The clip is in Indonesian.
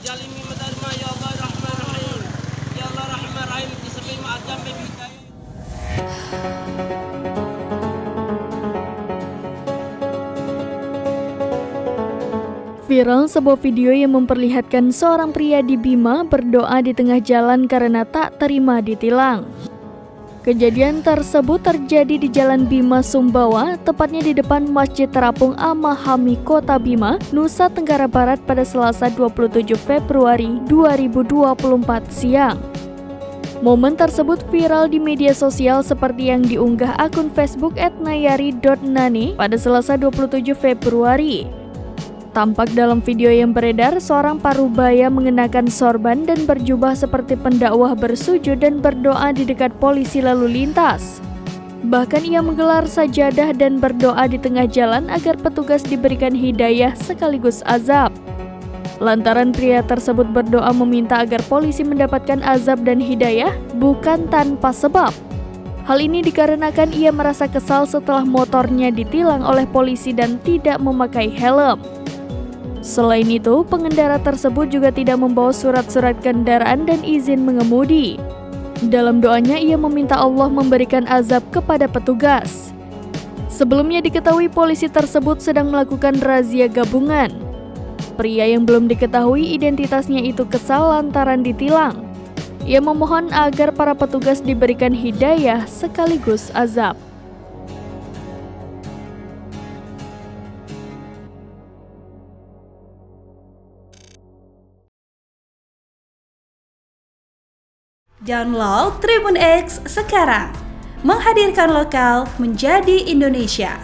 jalimi madarma ya Allah Rahman Rahim. Ya Allah Rahman Rahim tisabay ma'adam may bidayah. Viral sebuah video yang memperlihatkan seorang pria di Bima berdoa di tengah jalan karena tak terima ditilang. Kejadian tersebut terjadi di Jalan Bima Sumbawa, tepatnya di depan Masjid Terapung Amahami Kota Bima, Nusa Tenggara Barat pada Selasa 27 Februari 2024 siang. Momen tersebut viral di media sosial seperti yang diunggah akun Facebook @nayari.nani pada Selasa 27 Februari. Tampak dalam video yang beredar, seorang parubaya mengenakan sorban dan berjubah seperti pendakwah bersujud dan berdoa di dekat polisi lalu lintas. Bahkan ia menggelar sajadah dan berdoa di tengah jalan agar petugas diberikan hidayah sekaligus azab. Lantaran pria tersebut berdoa meminta agar polisi mendapatkan azab dan hidayah bukan tanpa sebab. Hal ini dikarenakan ia merasa kesal setelah motornya ditilang oleh polisi dan tidak memakai helm. Selain itu, pengendara tersebut juga tidak membawa surat-surat kendaraan dan izin mengemudi. Dalam doanya, ia meminta Allah memberikan azab kepada petugas. Sebelumnya diketahui polisi tersebut sedang melakukan razia gabungan. Pria yang belum diketahui identitasnya itu kesal lantaran ditilang. Ia memohon agar para petugas diberikan hidayah sekaligus azab. Download Tribun X sekarang, menghadirkan lokal menjadi Indonesia.